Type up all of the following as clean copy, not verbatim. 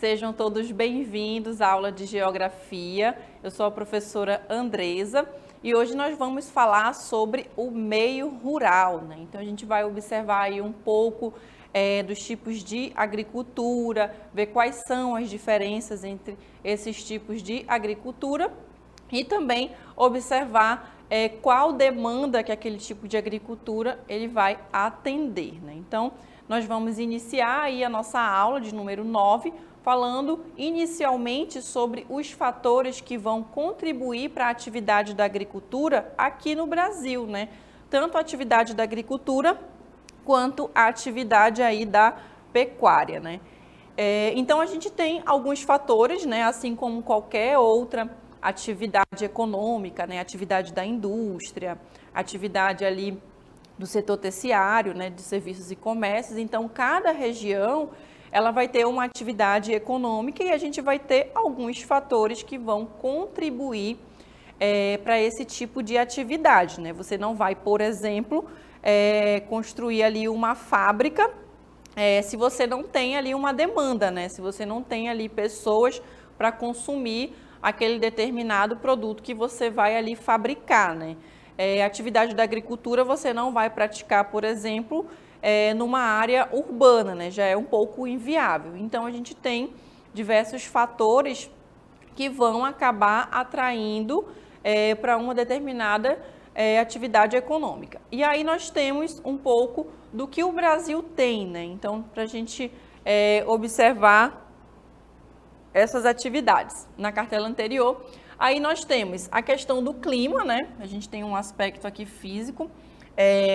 Sejam todos bem-vindos à aula de Geografia. Eu sou a professora Andresa e hoje nós vamos falar sobre o meio rural, né? Então a gente vai observar aí um pouco dos tipos de agricultura, ver quais são as diferenças entre esses tipos de agricultura e também observar qual demanda que aquele tipo de agricultura ele vai atender, né? Então, nós vamos iniciar aí a nossa aula de número 9, falando inicialmente sobre os fatores que vão contribuir para a atividade da agricultura aqui no Brasil, né? Tanto a atividade da agricultura quanto a atividade aí da pecuária, né? Então, a gente tem alguns fatores, né? Assim como qualquer outra atividade econômica, né? Atividade da indústria, atividade ali do setor terciário, né? De serviços e comércios. Então, cada região ela vai ter uma atividade econômica e a gente vai ter alguns fatores que vão contribuir para esse tipo de atividade, né? Você não vai, por exemplo, construir ali uma fábrica se você não tem ali uma demanda, né? Se você não tem ali pessoas para consumir aquele determinado produto que você vai ali fabricar, né? Atividade da agricultura você não vai praticar, por exemplo, numa área urbana, né? Já é um pouco inviável. Então, a gente tem diversos fatores que vão acabar atraindo para uma determinada atividade econômica. E aí nós temos um pouco do que o Brasil tem, né? Então, para a gente observar essas atividades. Na cartela anterior, aí nós temos a questão do clima, né? A gente tem um aspecto aqui físico,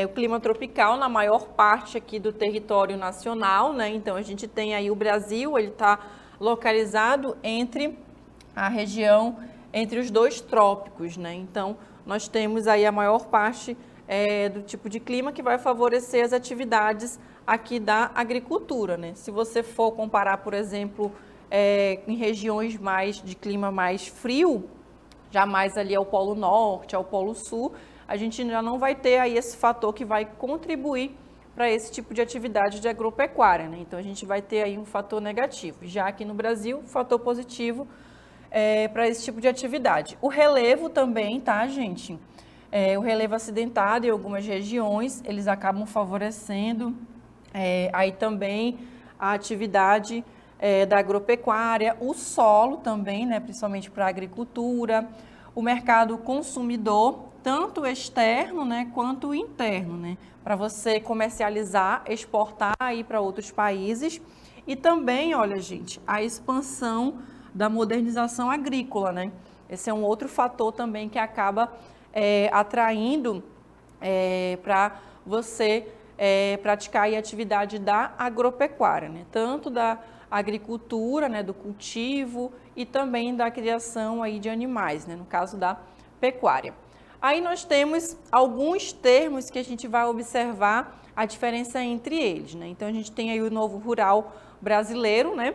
o clima tropical na maior parte aqui do território nacional, né? Então, a gente tem aí o Brasil, ele está localizado entre a região, entre os dois trópicos, né? Então, nós temos aí a maior parte do tipo de clima que vai favorecer as atividades aqui da agricultura, né? Se você for comparar, por exemplo, em regiões de clima mais frio, já mais ali ao Polo Norte, ao Polo Sul, a gente já não vai ter aí esse fator que vai contribuir para esse tipo de atividade de agropecuária, né? Então, a gente vai ter aí um fator negativo. Já aqui no Brasil, fator positivo para esse tipo de atividade. O relevo também, tá, gente? O relevo acidentado em algumas regiões, eles acabam favorecendo aí também a atividade da agropecuária, o solo também, né, principalmente para a agricultura, o mercado consumidor, tanto externo, né, quanto interno, né, para você comercializar, exportar aí para outros países e também, olha, gente, a expansão da modernização agrícola, né, esse é um outro fator também que acaba atraindo para você praticar aí a atividade da agropecuária, né, tanto da agricultura, né, do cultivo e também da criação aí de animais, né, no caso da pecuária. Aí nós temos alguns termos que a gente vai observar a diferença entre eles, né? Então a gente tem aí o novo rural brasileiro, né?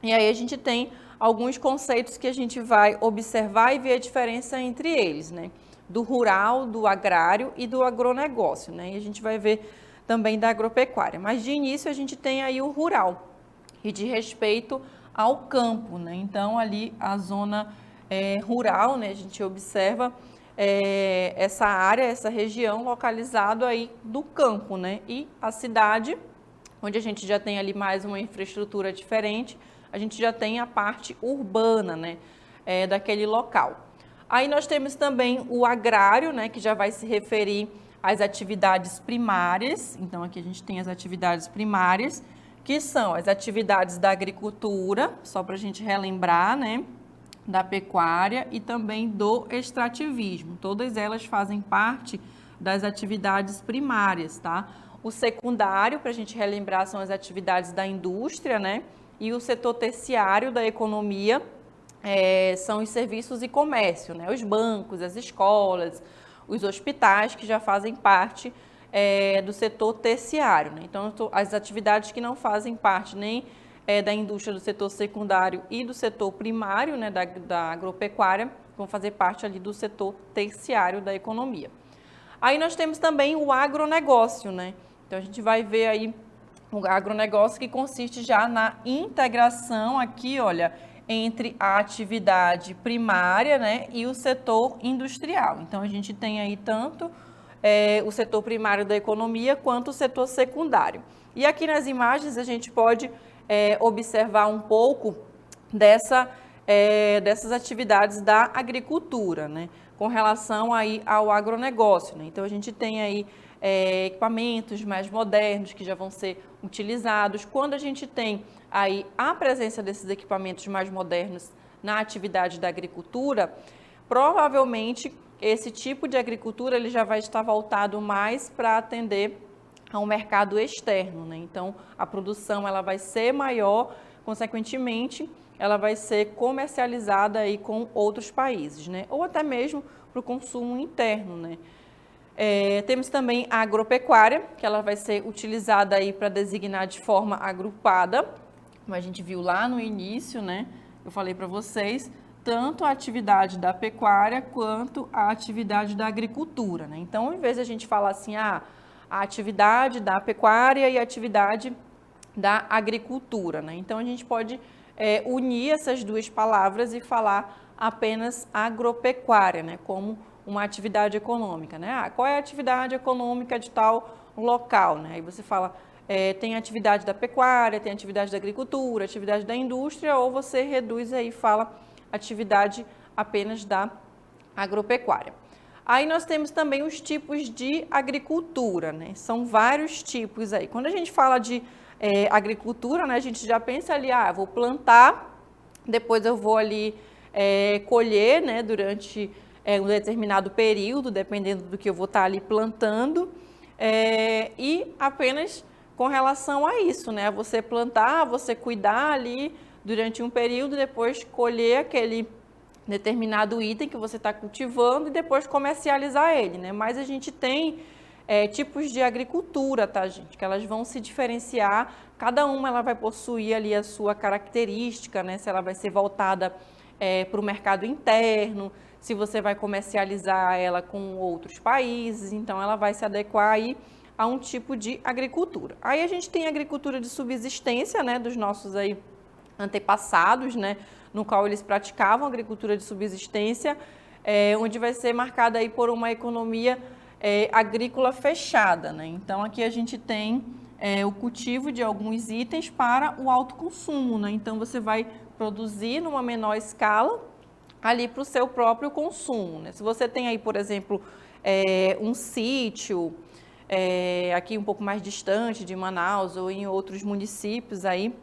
E aí a gente tem alguns conceitos que a gente vai observar e ver a diferença entre eles, né? Do rural, do agrário e do agronegócio, né? E a gente vai ver também da agropecuária. Mas de início a gente tem aí o rural e de respeito ao campo, né? Então, ali a zona rural, né? A gente observa essa área, essa região localizado aí do campo, né? E a cidade, onde a gente já tem ali mais uma infraestrutura diferente, a gente já tem a parte urbana, né? Daquele local. Aí nós temos também o agrário, né? Que já vai se referir às atividades primárias. Então, aqui a gente tem as atividades primárias, que são as atividades da agricultura, só para a gente relembrar, né, da pecuária e também do extrativismo. Todas elas fazem parte das atividades primárias, tá? O secundário, para a gente relembrar, são as atividades da indústria, né? E o setor terciário da economia são os serviços e comércio, né? Os bancos, as escolas, os hospitais, que já fazem parte do setor terciário, né? Então, as atividades que não fazem parte nem da indústria do setor secundário e do setor primário, né, da agropecuária, vão fazer parte ali do setor terciário da economia. Aí nós temos também o agronegócio, né? Então, a gente vai ver aí O agronegócio que consiste já na integração aqui, olha, entre a atividade primária, né, e o setor industrial. Então, a gente tem aí tanto o setor primário da economia quanto o setor secundário. E aqui nas imagens a gente pode observar um pouco dessas atividades da agricultura, né, com relação aí ao agronegócio, né? Então, a gente tem aí equipamentos mais modernos que já vão ser utilizados. Quando a gente tem aí a presença desses equipamentos mais modernos na atividade da agricultura, provavelmente esse tipo de agricultura ele já vai estar voltado mais para atender ao mercado externo, né? Então, a produção ela vai ser maior, consequentemente, ela vai ser comercializada aí com outros países, né? Ou até mesmo para o consumo interno, né? Temos também a agropecuária, que ela vai ser utilizada aí para designar de forma agrupada, como a gente viu lá no início, né? Eu falei para vocês, tanto a atividade da pecuária quanto a atividade da agricultura, né? Então, ao invés de a gente falar assim, a atividade da pecuária e a atividade da agricultura, né? Então, a gente pode unir essas duas palavras e falar apenas agropecuária, né? Como uma atividade econômica, né? Qual é a atividade econômica de tal local, né? Aí você fala, tem atividade da pecuária, tem atividade da agricultura, atividade da indústria, ou você reduz aí e fala atividade apenas da agropecuária. Aí nós temos também os tipos de agricultura, né? São vários tipos aí. Quando a gente fala de agricultura, né, a gente já pensa ali, vou plantar, depois eu vou ali colher, né, durante um determinado período, dependendo do que eu vou estar ali plantando, e apenas com relação a isso, né, você plantar, você cuidar ali durante um período, depois colher aquele determinado item que você está cultivando e depois comercializar ele, né, mas a gente tem tipos de agricultura, tá, gente? Que elas vão se diferenciar, cada uma ela vai possuir ali a sua característica, né? Se ela vai ser voltada para o mercado interno, se você vai comercializar ela com outros países, então ela vai se adequar aí a um tipo de agricultura. Aí a gente tem a agricultura de subsistência, né? Dos nossos aí antepassados, né? No qual eles praticavam agricultura de subsistência, onde vai ser marcada aí por uma economia agrícola fechada, né? Então, aqui a gente tem o cultivo de alguns itens para o autoconsumo, né? Então, você vai produzir numa menor escala ali para o seu próprio consumo, né? Se você tem aí, por exemplo, um sítio aqui um pouco mais distante de Manaus ou em outros municípios aí,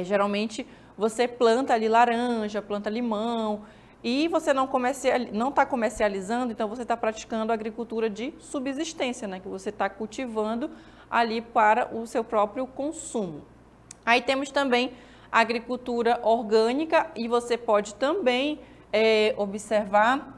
geralmente você planta ali laranja, planta limão, e você não está comercializando, então você está praticando agricultura de subsistência, né? Que você está cultivando ali para o seu próprio consumo. Aí temos também a agricultura orgânica e você pode também observar,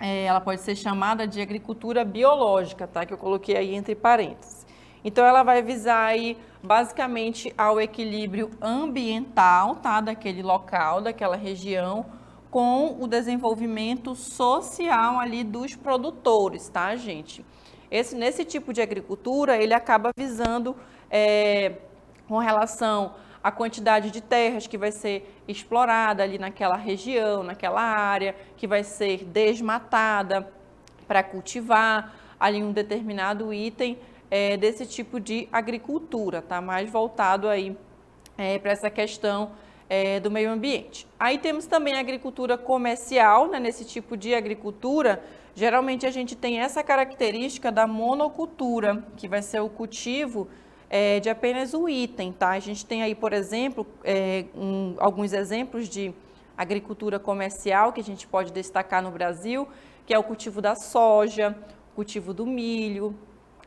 ela pode ser chamada de agricultura biológica, tá? Que eu coloquei aí entre parênteses. Então, ela vai visar aí basicamente ao equilíbrio ambiental, tá? Daquele local, daquela região, com o desenvolvimento social ali dos produtores, tá, gente? Nesse tipo de agricultura, ele acaba visando com relação à quantidade de terras que vai ser explorada ali naquela região, naquela área, que vai ser desmatada para cultivar ali um determinado item desse tipo de agricultura, tá? Mais voltado aí para essa questão do meio ambiente. Aí temos também a agricultura comercial, né? Nesse tipo de agricultura, geralmente a gente tem essa característica da monocultura, que vai ser o cultivo de apenas um item, tá? A gente tem aí, por exemplo, alguns exemplos de agricultura comercial que a gente pode destacar no Brasil, que é o cultivo da soja, o cultivo do milho.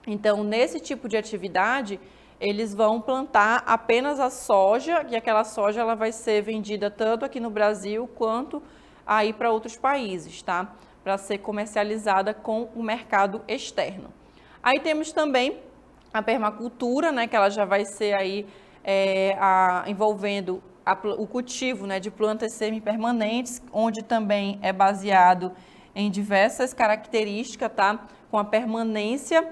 Então, nesse tipo de atividade, eles vão plantar apenas a soja, e aquela soja ela vai ser vendida tanto aqui no Brasil quanto aí para outros países, tá? Para ser comercializada com o mercado externo. Aí temos também a permacultura, né? Que ela já vai ser aí envolvendo o cultivo, né, de plantas semipermanentes, onde também é baseado em diversas características, tá? Com a permanência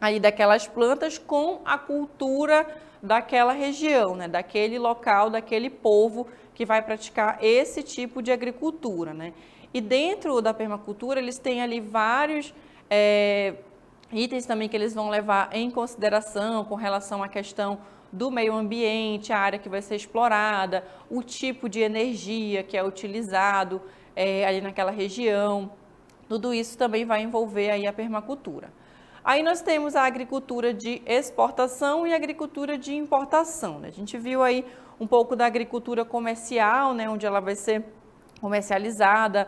aí daquelas plantas com a cultura daquela região, né, daquele local, daquele povo que vai praticar esse tipo de agricultura, né. E dentro da permacultura, eles têm ali vários itens também que eles vão levar em consideração com relação à questão do meio ambiente, a área que vai ser explorada, o tipo de energia que é utilizado ali naquela região. Tudo isso também vai envolver aí a permacultura. Aí nós temos a agricultura de exportação e a agricultura de importação, né? A gente viu aí um pouco da agricultura comercial, né, onde ela vai ser comercializada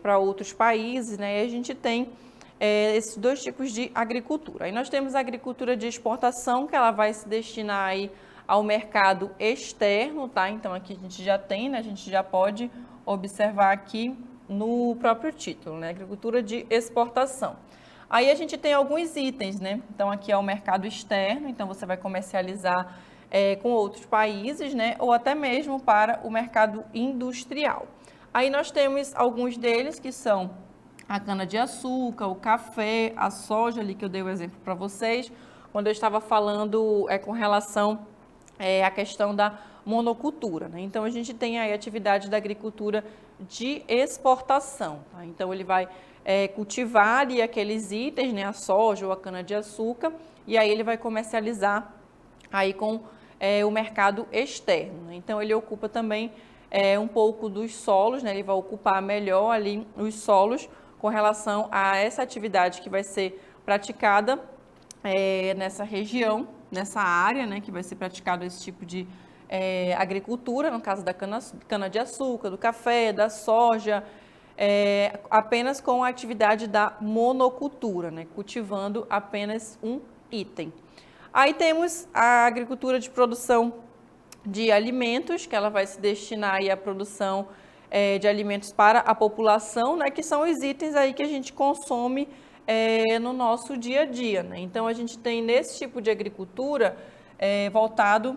para outros países, né? E a gente tem esses dois tipos de agricultura. Aí nós temos a agricultura de exportação, que ela vai se destinar aí ao mercado externo, tá? Então aqui a gente já tem, né? A gente já pode observar aqui no próprio título, né? Agricultura de exportação. Aí a gente tem alguns itens, né? Então aqui é o mercado externo, então você vai comercializar com outros países, né? Ou até mesmo para o mercado industrial. Aí nós temos alguns deles que são a cana-de-açúcar, o café, a soja, ali que eu dei o exemplo para vocês, quando eu estava falando com relação à questão da monocultura, né? Então, a gente tem aí a atividade da agricultura de exportação, tá? Então, ele vai cultivar ali aqueles itens, né? A soja ou a cana-de-açúcar, e aí ele vai comercializar aí com o mercado externo, né? Então, ele ocupa também um pouco dos solos, né? Ele vai ocupar melhor ali os solos com relação a essa atividade que vai ser praticada nessa região, nessa área, né, que vai ser praticado esse tipo de agricultura, no caso da cana-de-açúcar, do café, da soja, apenas com a atividade da monocultura, né, cultivando apenas um item. Aí temos a agricultura de produção de alimentos, que ela vai se destinar aí à produção de alimentos para a população, né, que são os itens aí que a gente consome no nosso dia a dia, né? Então, a gente tem nesse tipo de agricultura voltado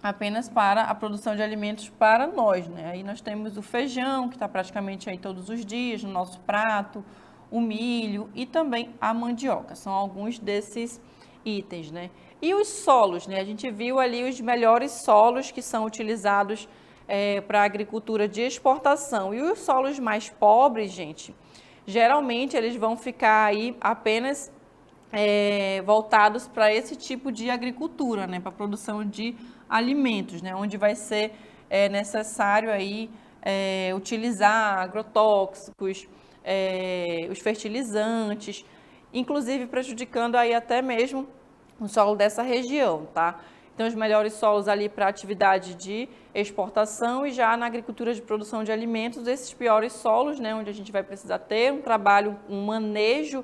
apenas para a produção de alimentos para nós, né? Aí nós temos o feijão, que está praticamente aí todos os dias no nosso prato, o milho e também a mandioca, são alguns desses itens, né? E os solos, né? A gente viu ali os melhores solos que são utilizados para a agricultura de exportação. E os solos mais pobres, gente, geralmente eles vão ficar aí apenas voltados para esse tipo de agricultura, né, para a produção de alimentos, né, onde vai ser necessário aí utilizar agrotóxicos, os fertilizantes, inclusive prejudicando aí até mesmo o solo dessa região, tá? Então, os melhores solos ali para atividade de exportação e já na agricultura de produção de alimentos, esses piores solos, né, onde a gente vai precisar ter um trabalho, um manejo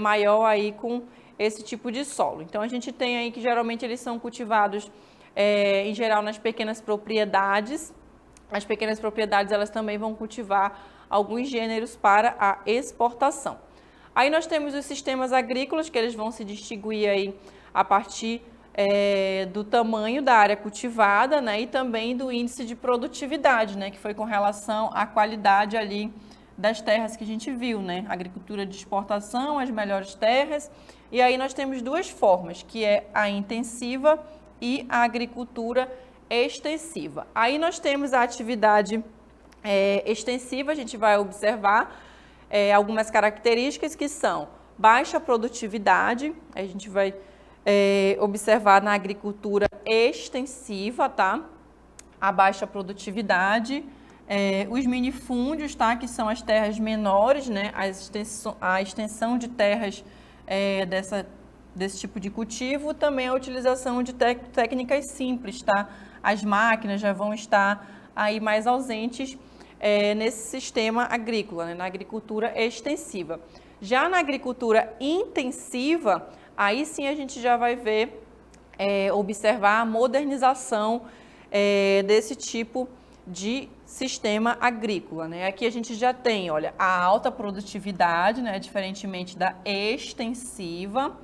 maior aí com esse tipo de solo. Então, a gente tem aí que geralmente eles são cultivados em geral nas pequenas propriedades. As pequenas propriedades, elas também vão cultivar alguns gêneros para a exportação. Aí nós temos os sistemas agrícolas, que eles vão se distinguir aí a partir do tamanho da área cultivada, né, e também do índice de produtividade, né, que foi com relação à qualidade ali das terras que a gente viu, né, agricultura de exportação, as melhores terras, e aí nós temos duas formas, que é a intensiva e a agricultura extensiva. Aí nós temos a atividade extensiva, a gente vai observar algumas características que são baixa produtividade, a gente vai observar na agricultura extensiva, tá? A baixa produtividade, os minifúndios, tá? Que são as terras menores, né? A extensão de terras desse tipo de cultivo, também a utilização de técnicas simples, tá? As máquinas já vão estar aí mais ausentes nesse sistema agrícola, né? Na agricultura extensiva. Já na agricultura intensiva, aí sim a gente já vai ver, observar a modernização desse tipo de sistema agrícola, né? Aqui a gente já tem, olha, a alta produtividade, né? Diferentemente da extensiva,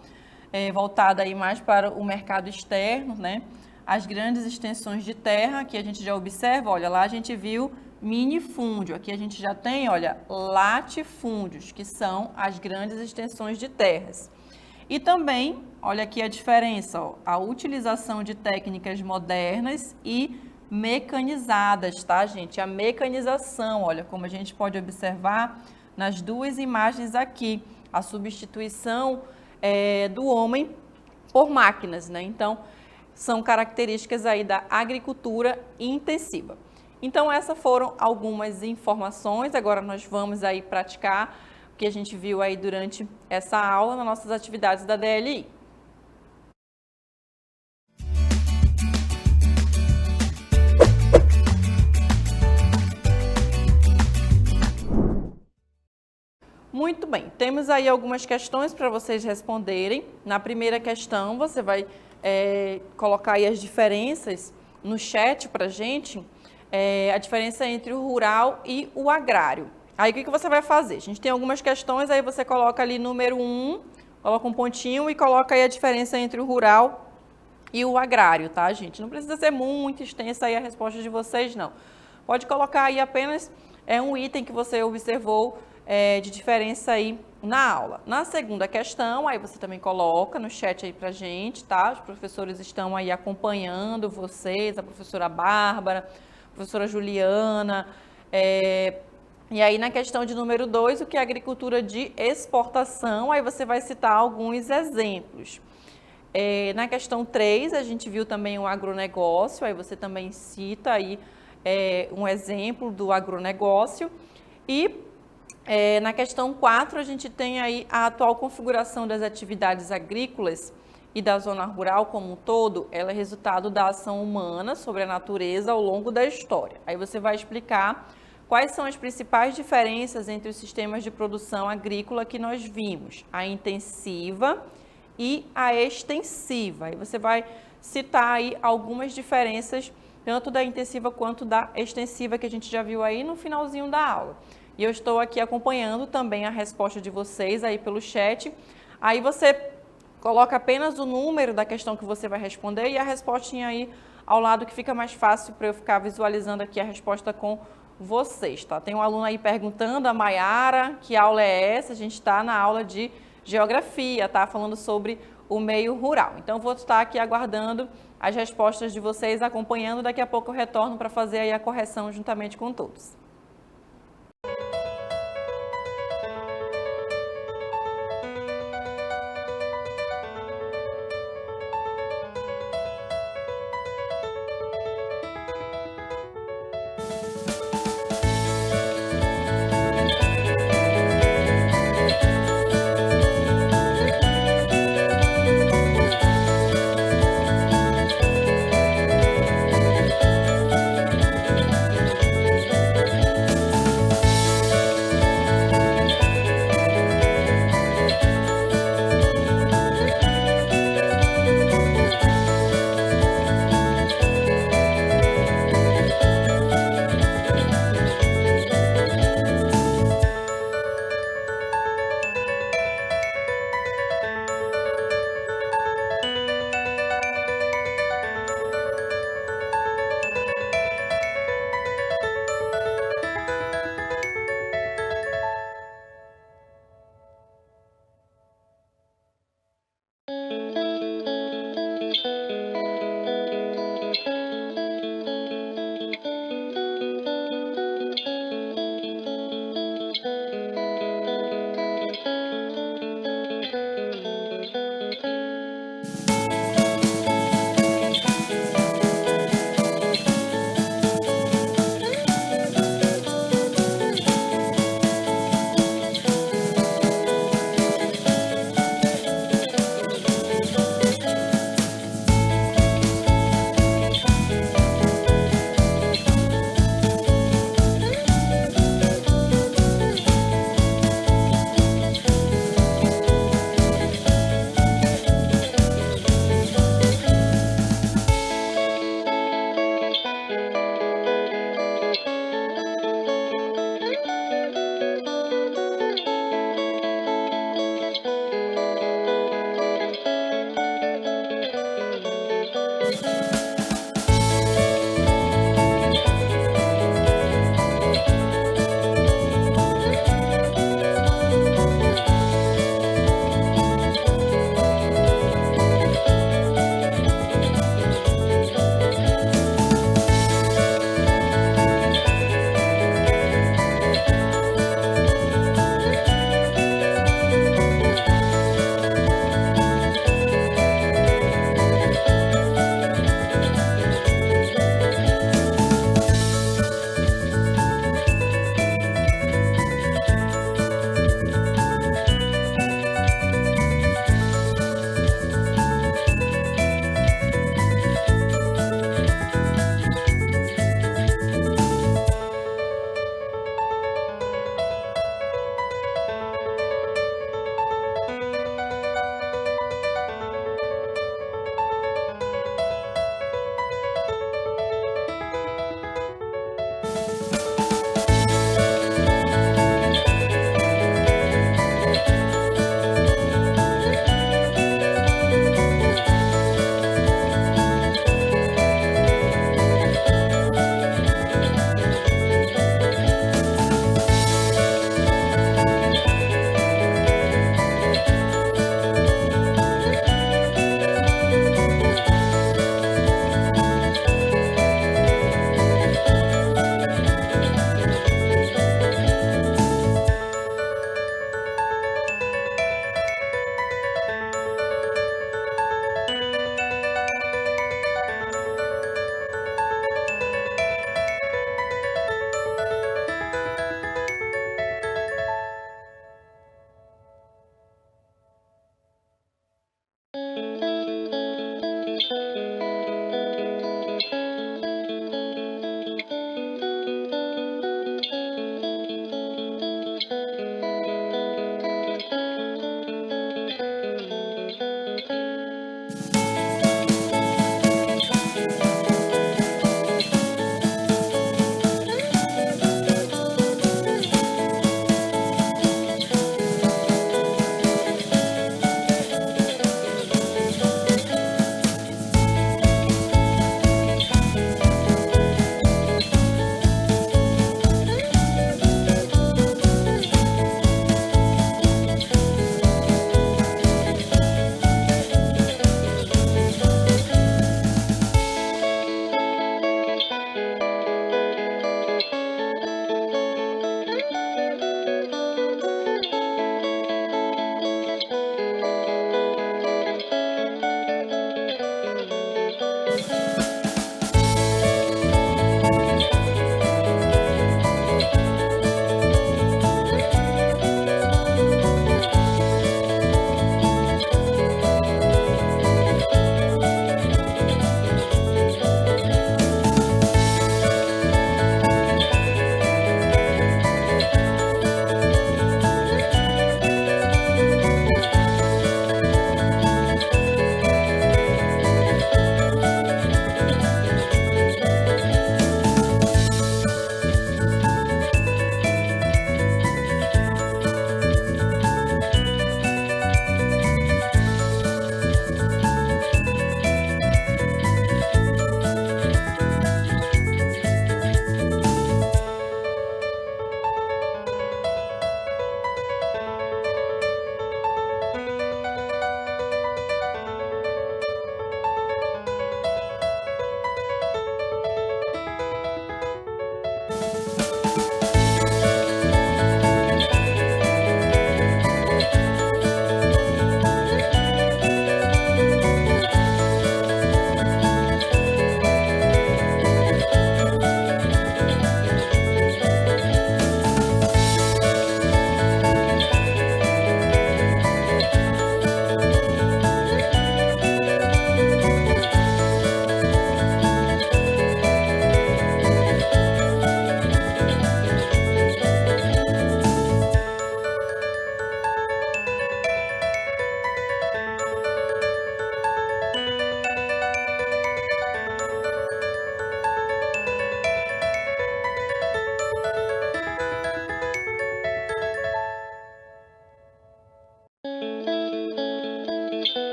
voltada aí mais para o mercado externo, né? As grandes extensões de terra, que a gente já observa, olha, lá a gente viu minifúndio, aqui a gente já tem, olha, latifúndios, que são as grandes extensões de terras. E também, olha aqui a diferença, ó, a utilização de técnicas modernas e mecanizadas, tá, gente? A mecanização, olha, como a gente pode observar nas duas imagens aqui, a substituição do homem por máquinas, né? Então, são características aí da agricultura intensiva. Então, essas foram algumas informações. Agora nós vamos aí praticar o que a gente viu aí durante essa aula nas nossas atividades da DLI. Muito bem, temos aí algumas questões para vocês responderem. Na primeira questão, você vai colocar aí as diferenças no chat para a gente, a diferença entre o rural e o agrário. Aí, o que você vai fazer? A gente tem algumas questões, aí você coloca ali número 1, coloca um pontinho e coloca aí a diferença entre o rural e o agrário, tá, gente? Não precisa ser muito extensa aí a resposta de vocês, não. Pode colocar aí apenas um item que você observou de diferença aí na aula. Na segunda questão, aí você também coloca no chat aí pra gente, tá? Os professores estão aí acompanhando vocês, a professora Bárbara, a professora Juliana. E aí na questão de número 2, o que é agricultura de exportação, aí você vai citar alguns exemplos. Na questão 3, a gente viu também o agronegócio, aí você também cita aí um exemplo do agronegócio. E na questão 4, a gente tem aí a atual configuração das atividades agrícolas e da zona rural como um todo, ela é resultado da ação humana sobre a natureza ao longo da história. Aí você vai explicar quais são as principais diferenças entre os sistemas de produção agrícola que nós vimos, a intensiva e a extensiva. Aí você vai citar aí algumas diferenças, tanto da intensiva quanto da extensiva, que a gente já viu aí no finalzinho da aula. E eu estou aqui acompanhando também a resposta de vocês aí pelo chat. Aí você coloca apenas o número da questão que você vai responder e a respostinha aí ao lado, que fica mais fácil para eu ficar visualizando aqui a resposta com vocês, tá? Tem um aluno aí perguntando, a Maiara, que aula é essa? A gente está na aula de geografia, tá? Falando sobre o meio rural. Então, vou estar aqui aguardando as respostas de vocês, acompanhando. Daqui a pouco eu retorno para fazer aí a correção juntamente com todos.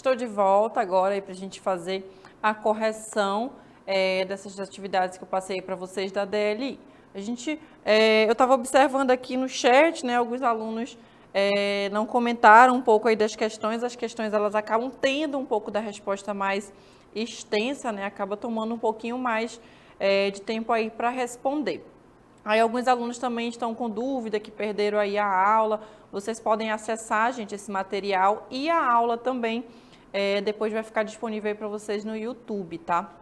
Estou de volta agora para a gente fazer a correção dessas atividades que eu passei para vocês da DLI. Eu estava observando aqui no chat, né, alguns alunos não comentaram um pouco aí das questões. As questões elas acabam tendo um pouco da resposta mais extensa, né, acaba tomando um pouquinho mais de tempo aí para responder. Aí alguns alunos também estão com dúvida, que perderam aí a aula. Vocês podem acessar, gente, esse material e a aula também depois vai ficar disponível aí para vocês no YouTube, tá?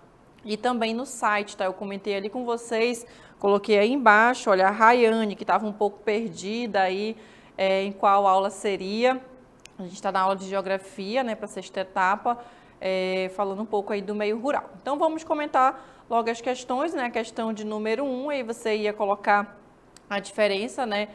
E também no site, tá? Eu comentei ali com vocês, coloquei aí embaixo, olha, a Rayane, que estava um pouco perdida aí em qual aula seria. A gente está na aula de Geografia, né, para a 6ª etapa, falando um pouco aí do meio rural. Então, vamos comentar logo as questões, né? A questão de número 1, aí você ia colocar a diferença, né,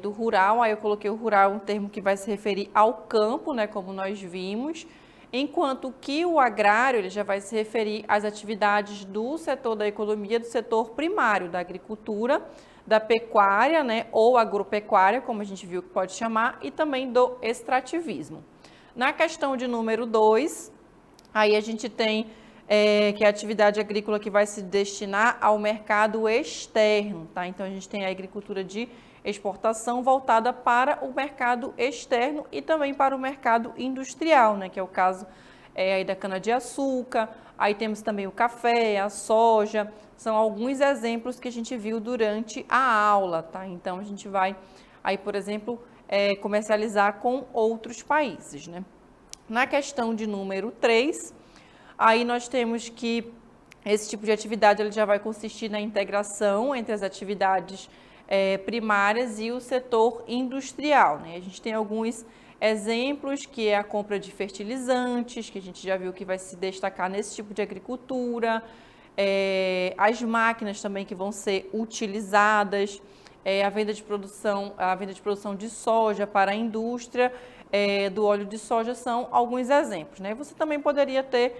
do rural. Aí eu coloquei o rural, um termo que vai se referir ao campo, né, como nós vimos, enquanto que o agrário ele já vai se referir às atividades do setor da economia, do setor primário, da agricultura, da pecuária, né, ou agropecuária, como a gente viu que pode chamar, e também do extrativismo. Na questão de número 2, aí a gente tem que é a atividade agrícola que vai se destinar ao mercado externo, tá? Então, a gente tem a agricultura de exportação voltada para o mercado externo e também para o mercado industrial, né? Que é o caso aí da cana-de-açúcar, aí temos também o café, a soja, são alguns exemplos que a gente viu durante a aula, tá? Então, a gente vai aí, por exemplo, comercializar com outros países, né? Na questão de número 3, aí nós temos que esse tipo de atividade ele já vai consistir na integração entre as atividades primárias e o setor industrial, né? A gente tem alguns exemplos, que é a compra de fertilizantes, que a gente já viu que vai se destacar nesse tipo de agricultura, as máquinas também que vão ser utilizadas, a venda de produção de soja para a indústria do óleo de soja são alguns exemplos, né? Você também poderia ter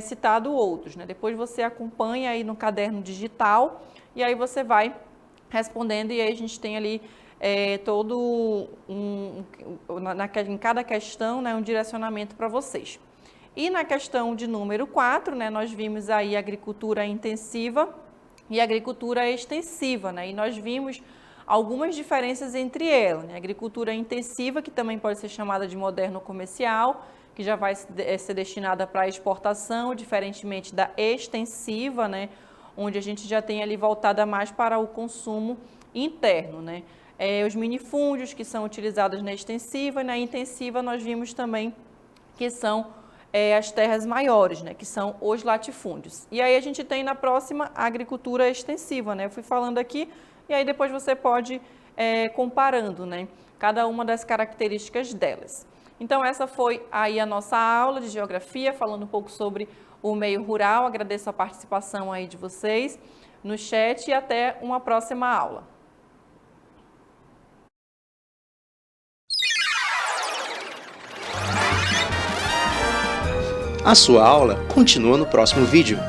citado outros, né? Depois você acompanha aí no caderno digital e aí você vai respondendo e aí a gente tem ali em cada questão, né, um direcionamento para vocês. E na questão de número 4, né, nós vimos aí agricultura intensiva e agricultura extensiva, né? E nós vimos algumas diferenças entre elas, né? Agricultura intensiva, que também pode ser chamada de moderno comercial, que já vai ser destinada para exportação, diferentemente da extensiva, né, onde a gente já tem ali voltada mais para o consumo interno, né. Os minifúndios que são utilizados na extensiva, e na intensiva nós vimos também que são as terras maiores, né, que são os latifúndios. E aí a gente tem na próxima a agricultura extensiva, né, eu fui falando aqui, e aí depois você pode comparando, né, cada uma das características delas. Então, essa foi aí a nossa aula de Geografia, falando um pouco sobre o meio rural. Agradeço a participação aí de vocês no chat e até uma próxima aula. A sua aula continua no próximo vídeo.